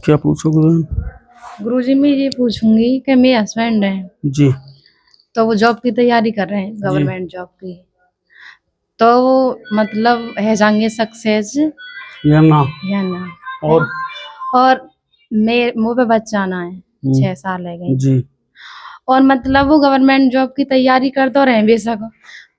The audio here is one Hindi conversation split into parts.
क्या पूछोगे? गुरुजी मैं ये पूछूंगी कि मेरे हस्बैंड हैं जी तो वो जॉब की तैयारी कर रहे हैं, गवर्नमेंट जॉब की, तो वो मतलब है जाएंगे सक्सेस या ना? और मेरे मुँह पे बच्चा आना है, 6 साल है गई जी। और मतलब वो गवर्नमेंट जॉब की तैयारी कर तो रहे बेशक,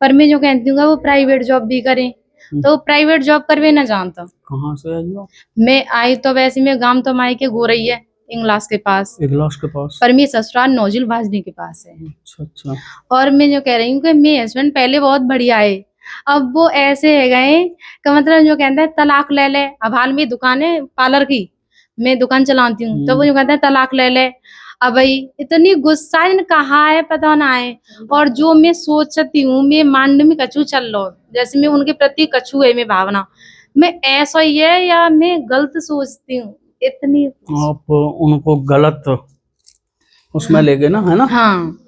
पर मैं जो कहती हूँ वो प्राइवेट जॉब भी करें, तो प्राइवेट जॉब करवे ना जानता। कहाँ से आई हो? मैं आई तो वैसे में गांव तो माई के गो रही है इंगलास के पास, पर मेरे ससुराल नौजिल भाजनी के पास है। अच्छा। और मैं जो कह रही हूँ कि मेरे हस्बैंड पहले बहुत बढ़िया है, अब वो ऐसे है गए कि मतलब जो कहते हैं तलाक ले ले। अब हाल में दुकान है पार्लर की, मैं दुकान चलाती हूँ, तो वो जो कहते हैं तलाक ले ले। अब भाई इतनी गुस्सा इन कहा है पता ना है, और जो मैं सोचती हूँ मैं मांड में कछू चल लो, जैसे मैं उनके प्रति कछू है मैं भावना, मैं ऐसा ही है या मैं गलत सोचती हूँ इतनी। आप उनको गलत उसमें ले गए ना, है ना? हाँ।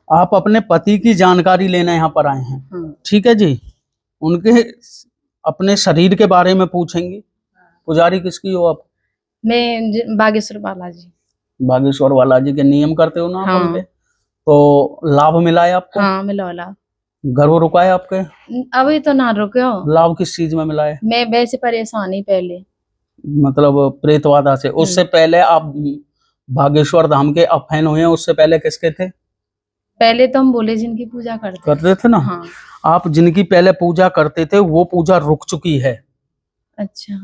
आप अपने पति की जानकारी लेने यहाँ पर आए हैं, ठीक है जी। उनके अपने शरीर के बारे में पूछेंगी। पुजारी किसकी हो आप? मैं बागेश्वर बालाजी। बागेश्वर बालाजी के नियम करते हो ना आप? हाँ। उनके तो लाभ मिला है आपको? हाँ मिला लाभ। गर्भ रुका है आपके? अभी तो ना रुको। लाभ किस चीज में मिला है? मैं वैसे परेशानी पहले मतलब प्रेतवादा से। उससे पहले आप बागेश्वर धाम के अब फैन हुए हैं, उससे पहले किसके थे? पहले तो हम बोले जिनकी पूजा करते थे ना। हाँ। आप जिनकी पहले पूजा करते थे वो पूजा रुक चुकी है। अच्छा।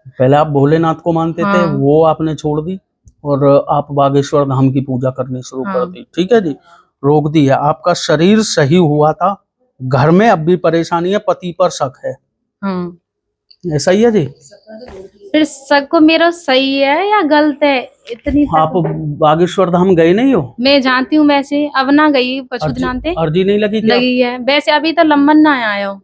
पहले आप भोलेनाथ को मानते थे, हाँ। वो आपने छोड़ दी और आप बागेश्वर धाम की पूजा करनी शुरू कर दी, ठीक है जी। रोक दी है। आपका शरीर सही हुआ था, घर में अब भी परेशानी है, पति पर शक है। हाँ। ऐसा ही है जी। फिर शक को मेरा सही है या गलत है इतनी? आप बागेश्वर धाम गए नहीं हो? मैं जानती हूँ वैसे, अब ना गई पशु दिनाते अर्जी नहीं लगी थी? लगी है वैसे, अभी तो लंबन ना आया हो।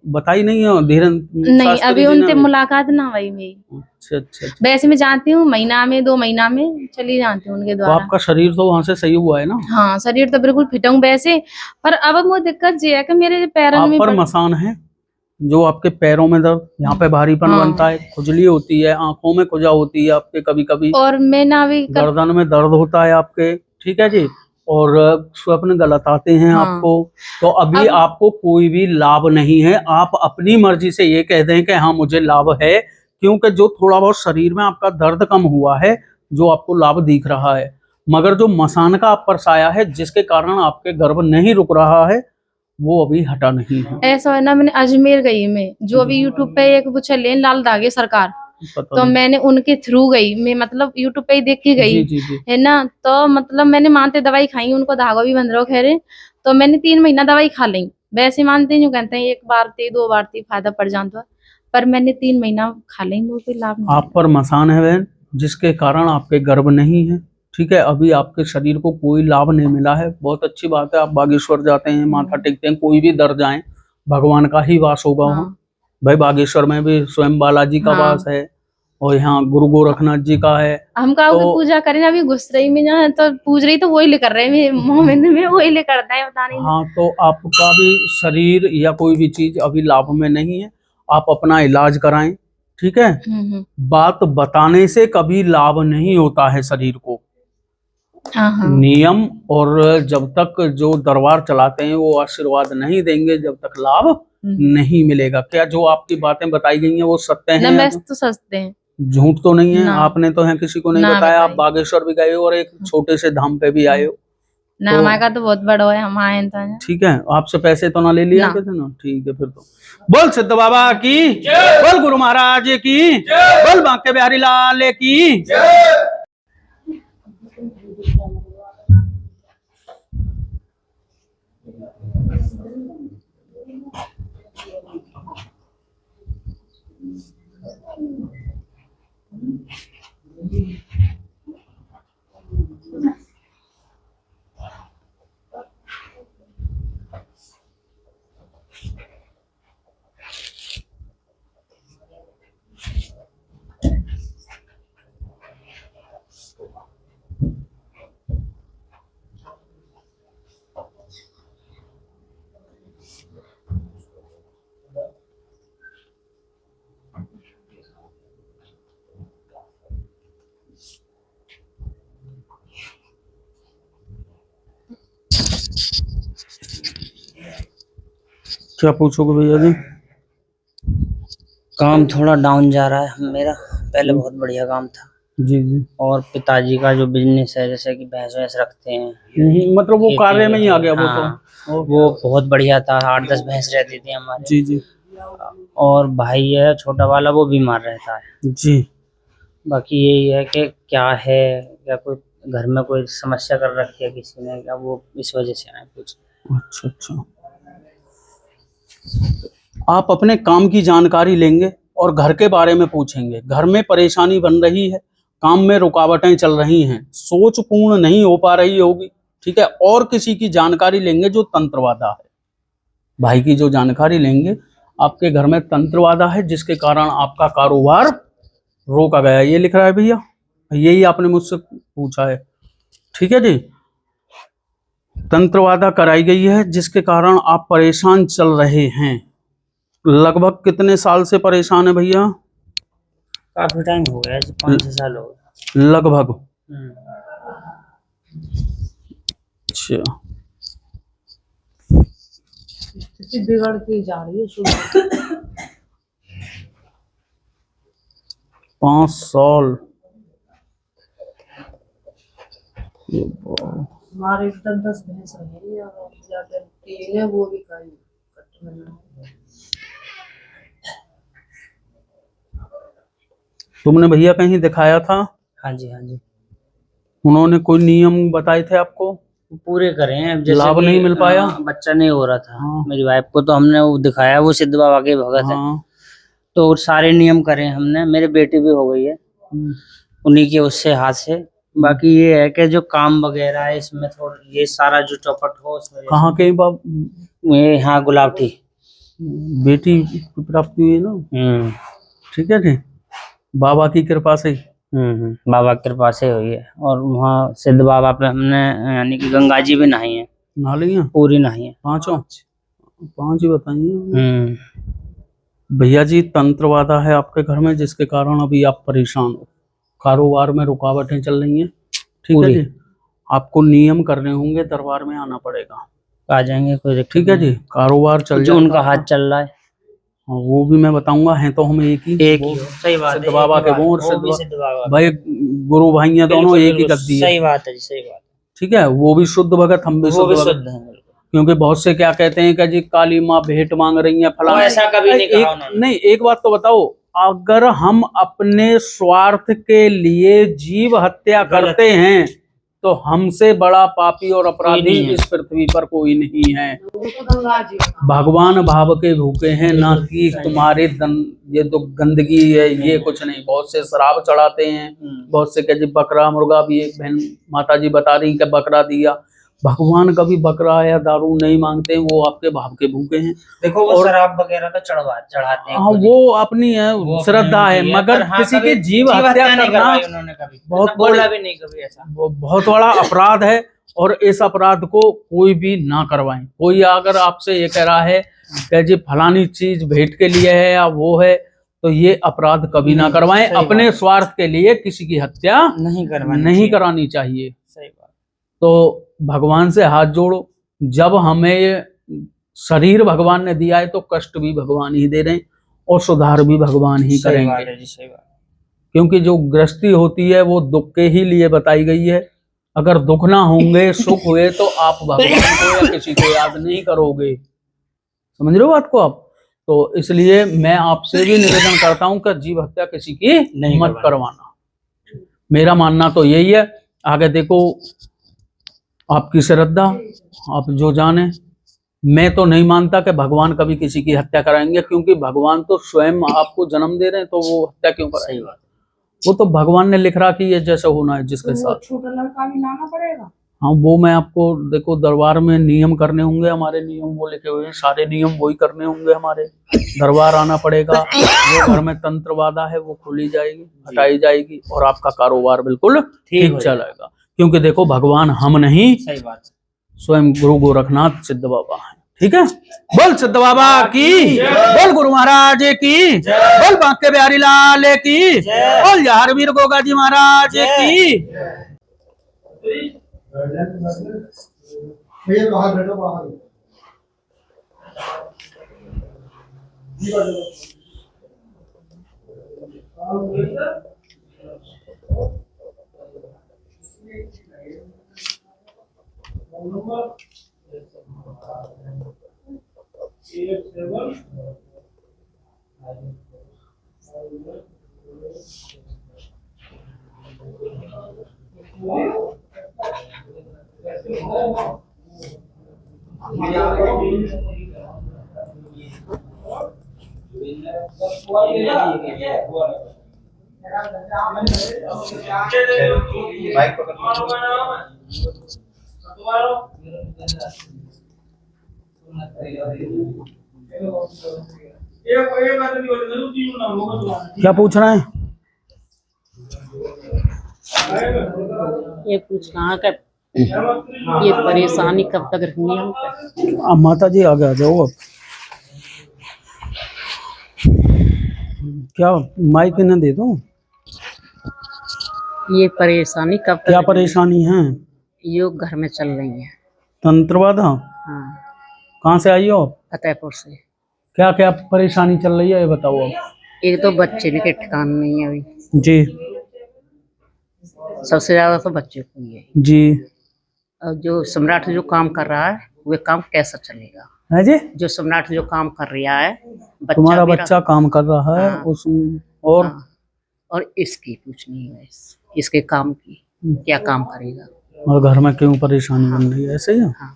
बताई नहीं हो धीरेन्द्र नहीं अभी उनसे मुलाकात ना हुई मेरी। अच्छा। वैसे मैं जानती हूँ महीना में 2 महीना में चली जाती हूँ उनके तो द्वारा। आपका शरीर तो वहां से सही हुआ है ना? हाँ शरीर तो बिल्कुल फिट हूँ वैसे, पर अब वो दिक्कत ये है कि मेरे पैरों में पर मसान है, जो आपके पैरों में दर्द, यहाँ पे भारीपन बनता है, खुजली होती है, आंखों में खुजा होती है आपके कभी कभी, और मैं ना भी गर्दन में दर्द होता है आपके, ठीक है जी। और स्वप्न गलत आते हैं आपको। तो अभी आपको कोई भी लाभ नहीं है। आप अपनी मर्जी से ये कह दें कि हाँ मुझे लाभ है, क्योंकि जो थोड़ा बहुत शरीर में आपका दर्द कम हुआ है, जो आपको लाभ दिख रहा है, मगर जो मसान का आप पर साया है जिसके कारण आपके गर्भ नहीं रुक रहा है, वो अभी हटा नहीं है। ऐसा है ना, मैंने अजमेर गई मैं, जो अभी यूट्यूब पे एक वो चले लाल दागे सरकार, तो मैंने उनके थ्रू गई मैं, मतलब यूट्यूब पे ही देख के गई है ना। तो मतलब मैंने मानते दवाई खाई, उनको धागा भी बंध रहा खैर, तो मैंने 3 महीना दवाई खा ली। वैसे मानते जो कहते हैं 1 बार थी 2 बार थी फायदा पड़ जाता, पर मैंने 3 महीना खा ली, वो कोई लाभ नहीं। आप पर मसान है बहन, जिसके कारण आपके गर्भ नहीं है, ठीक है। अभी आपके शरीर को कोई लाभ नहीं मिला है। बहुत अच्छी बात है, आप बागेश्वर जाते हैं, माथा टेकते हैं, कोई भी दर जाए भगवान का ही वास होगा वहाँ। भाई बागेश्वर में भी स्वयं बालाजी का वास है, और यहाँ गुरु गोरखनाथ जी का है। हम का तो, पूजा करें अभी घुस रही में ना, तो पूज रही तो वही ले कर रहे मोमेंट में वही ले करता है, बता नहीं। हाँ तो आपका भी शरीर या कोई भी चीज अभी लाभ में नहीं है। आप अपना इलाज कराएं, ठीक है। बात बताने से कभी लाभ नहीं होता है शरीर को। नियम, और जब तक जो दरबार चलाते हैं वो आशीर्वाद नहीं देंगे, जब तक लाभ नहीं मिलेगा। क्या जो आपकी बातें बताई गई हैं वो सत्य हैं? तो सस्ते हैं, झूठ तो नहीं है? आपने तो है किसी को नहीं बताया। आप बागेश्वर भी गए हो और एक छोटे से धाम पे भी आए हो, ना तो- हमारे का तो बहुत बड़ा है, हम आए तो ठीक है, आपसे पैसे तो ना ले लिया ना। किसी ने? ठीक है, फिर तो बोल सिद्ध बाबा की, बोल गुरु महाराज की, बोल बांके बिहारी लाल की। क्या पूछोगे भैया जी? काम थोड़ा डाउन जा रहा है मेरा। पहले बहुत बढ़िया काम था। जी जी। और पिताजी का जो बिजनेस है, जैसे कि भैंस वैंस रखते हैं, मतलब वो खेती कार्य में ही आ गया वो हाँ, तो। वो बहुत बढ़िया था। 8-10 भैंस रहती थी हमारे। जी जी और भाई है छोटा वाला, वो बीमार रहता है। जी। बाकी यही है कि क्या है, क्या कोई घर में कोई समस्या कर रखी है किसी ने, क्या वो इस वजह से आए कुछ। अच्छा अच्छा। आप अपने काम की जानकारी लेंगे और घर के बारे में पूछेंगे। घर में परेशानी बन रही है, काम में रुकावटें चल रही हैं, सोच पूर्ण नहीं हो पा रही होगी, ठीक है। और किसी की जानकारी लेंगे जो तंत्रवादा है, भाई की जो जानकारी लेंगे, आपके घर में तंत्रवादा है जिसके कारण आपका कारोबार रोका गया। ये लिख रहा है भैया, यही आपने मुझसे पूछा है, ठीक है जी। तंत्रवादा कराई गई है जिसके कारण आप परेशान चल रहे हैं। लगभग कितने साल से परेशान है भैया? काफी टाइम हो गया, 5-6 साल हो गए लगभग। अच्छा, स्थिति बिगड़ती जा रही है शुरू। 5 साल। हमारे एकदम 10 भैंस रही और ज्यादा 3 है, वो भी कहीं कट में ना है। तुमने भैया कहीं दिखाया था? हाँ जी, हाँ जी, उन्होंने कोई नियम बताए थे आपको? पूरे करे हैं। अब जैसे लाभ कि, नहीं मिल पाया? बच्चा नहीं हो रहा था। हाँ। मेरी वाइफ को तो हमने वो दिखाया, वो सिद्ध बाबा के भगत है, हाँ। तो सारे नियम करे हमने। मेरी बेटी भी हो गई है उन्हीं के उससे हाथ से। बाकी ये है कि जो काम वगैरह है इसमें थोड़ा ये सारा जो चौपट हो उसमें कहाँ के बाप? ये हाँ गुलाबटी बेटी की प्राप्ति हुई है ना, ठीक है जी, बाबा की कृपा से। बाबा की कृपा से हुई है। और वहाँ सिद्ध बाबा पे हमने यानी कि गंगा जी भी नहाई है, नहा ली हैं? पूरी नहाई है। 5 ही बताइए भैया जी। तंत्रवादा है आपके घर में जिसके कारण अभी आप परेशान हो, कारोबार में रुकावटें चल रही हैं, ठीक है जी। आपको नियम करने होंगे, दरबार में आना पड़ेगा। आ जाएंगे, कोई दिक्कत ठीक है जी। कारोबार चल जो जाएगा। उनका हाथ चल रहा है, हाँ, वो भी मैं बताऊंगा। हैं तो हम एक ही हो। सही बात है, सिद्ध बाबा के वो और वो भी सिद्ध सिद्ध बाबा भाई गुरु भाई हैं दोनों, बिल्कुल, एक ही बिल्कुल, गद्दी है। सही बात है जी, सही बात है। ठीक है, वो भी शुद्ध भगत, हम भी वो शुद्ध भी भगत। शुद्ध है बिल्कुल। क्योंकि बहुत से क्या कहते हैं कि जी काली माँ भेंट मांग रही है, वो फलाना। ऐसा कभी नहीं कहा उन्होंने। नहीं, एक बात तो बताओ, अगर हम अपने स्वार्थ के लिए जीव हत्या करते हैं तो हमसे बड़ा पापी और अपराधी इस पृथ्वी पर कोई नहीं है। भगवान भाव के भूखे हैं, ना कि तुम्हारे ये तो गंदगी है, ये कुछ नहीं। बहुत से शराब चढ़ाते हैं, बहुत से कह जी बकरा मुर्गा भी। एक बहन माता जी बता रही कि बकरा दिया। भगवान कभी बकरा या दारू नहीं मांगते हैं, वो आपके भाव के भूखे हैं। देखो वो शराब वगैरह तो चढ़ाते हैं, हाँ, वो अपनी है, श्रद्धा है, मगर किसी के जीव हत्या करना उन्होंने कभी बहुत बोला भी नहीं कभी ऐसा। बहुत बड़ा अपराध है। और इस अपराध को कोई भी ना करवाएं। कोई अगर आपसे ये कह रहा है कि जी फलानी चीज भेंट के लिए है या वो है, तो ये अपराध कभी ना करवाएं। अपने स्वार्थ के लिए किसी की हत्या नहीं करानी चाहिए। सही बात। तो भगवान से हाथ जोड़ो। जब हमें शरीर भगवान ने दिया है तो कष्ट भी भगवान ही दे रहे हैं और सुधार भी भगवान ही करेंगे। सही बात। क्योंकि जो गृहस्थी होती है वो दुख के ही लिए बताई गई है। अगर दुख ना होंगे सुख हुए तो आप भगवान को या किसी को याद नहीं करोगे। समझ रहे हो बात को आप? तो इसलिए मैं आपसे भी निवेदन करता हूं कि जीव हत्या किसी की नहीं मत करवाना। मेरा मानना तो यही है। आगे देखो आपकी श्रद्धा, आप जो जाने। मैं तो नहीं मानता कि भगवान कभी किसी की हत्या कराएंगे, क्योंकि भगवान तो स्वयं आपको जन्म दे रहे हैं, तो वो हत्या क्यों कराएंगे? वो तो भगवान ने लिख रहा कि ये जैसा होना है जिसके साथ। छोटा लड़का भी लाना पड़ेगा। हाँ, वो मैं आपको देखो दरबार में नियम करने होंगे, हमारे नियम वो लिखे हुए हैं, सारे नियम वही करने होंगे हमारे। दरबार आना पड़ेगा, जो घर में तंत्र बाधा है वो खुली जाएगी, हटाई जाएगी, और आपका कारोबार बिल्कुल ठीक चलेगा। क्योंकि देखो भगवान हम नहीं, सही बात, स्वयं गुरु गोरखनाथ सिद्ध बाबा है। ठीक है, बोल सिद्ध बाबा की, बोल गुरु महाराज की, बोल बांके बिहारी लाल की, बोल जहारवीर गोगा जी महाराज की। भैया बाहर बैठो, बाहर। क्या पूछ रहे हैं? ये पूछना है कि ये परेशानी कब तक रखनी है हम पे? अब माता जी आगे आ जाओ। अब क्या माइक न दे दो? ये परेशानी कब तक क्या रखनी परेशानी है? है? ये घर में चल रही है। तंत्रवाद? हाँ, कहाँ से आई हो आप? फतेहपुर से। क्या क्या परेशानी चल रही है ये बताओ अब। एक तो बच्चे भी के ठिकान नहीं है अभी, जी सबसे ज्यादा तो बच्चे को ही है। जी। और जो सम्राट जो काम कर रहा है वो काम कैसा चलेगा? है जी, जो सम्राट जो काम कर रहा है, तुम्हारा मेरा- बच्चा काम कर रहा है हाँ। उस और हाँ, और इसकी पूछनी है, इसके काम की क्या काम करेगा? और घर में क्यों परेशानी बन रही है? ऐसे ही है? हाँ।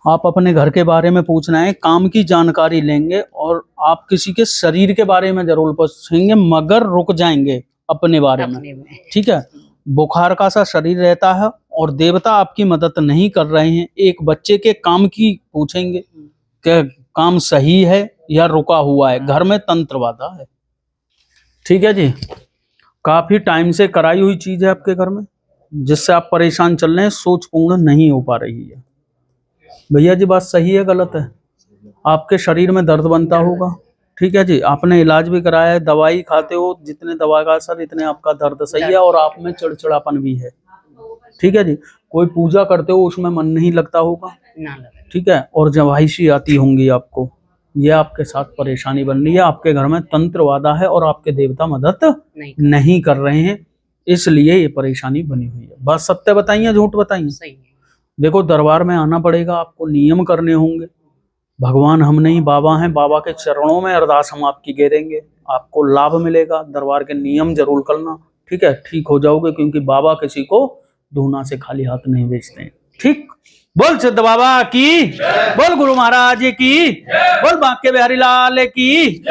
आप अपने घर के बारे में पूछना है, काम की जानकारी लेंगे, और आप किसी के शरीर के बारे में जरूर पूछेंगे, मगर रुक जाएंगे अपने बारे में। अपने में ठीक है, बुखार का सा शरीर रहता है और देवता आपकी मदद नहीं कर रहे हैं। एक बच्चे के काम की पूछेंगे कि काम सही है या रुका हुआ है, घर में तंत्र बाधा है। ठीक है जी, काफी टाइम से कराई हुई चीज है आपके घर में, जिससे आप परेशान चल रहे हैं, सोच पूर्ण नहीं हो पा रही है। भैया जी बात सही है गलत है? आपके शरीर में दर्द बनता होगा, ठीक है जी, आपने इलाज भी कराया है, दवाई खाते हो, जितने दवा का असर इतने आपका दर्द सही है, और आप में चिड़चिड़ापन भी है। ठीक है जी, कोई पूजा करते हो उसमें मन नहीं लगता होगा, ना लगे। ठीक है, और जवाहिशी आती होंगी आपको। ये आपके साथ परेशानी बन रही है, आपके घर में तंत्र वादा है और आपके देवता मदद नहीं कर रहे हैं, इसलिए ये परेशानी बनी हुई है। बात सत्य बताइए झूठ बताइए? सही है। देखो दरबार में आना पड़ेगा आपको, नियम करने होंगे। भगवान हम नहीं, बाबा हैं, बाबा के चरणों में अरदास हम आपकी घेरेंगे, आपको लाभ मिलेगा। दरबार के नियम जरूर करना, ठीक है, ठीक हो जाओगे, क्योंकि बाबा किसी को धूना से खाली हाथ नहीं भेजते हैं। ठीक, बोल सिद्ध बाबा की, बोल गुरु महाराज की, बोल बांके बिहारी लाल की।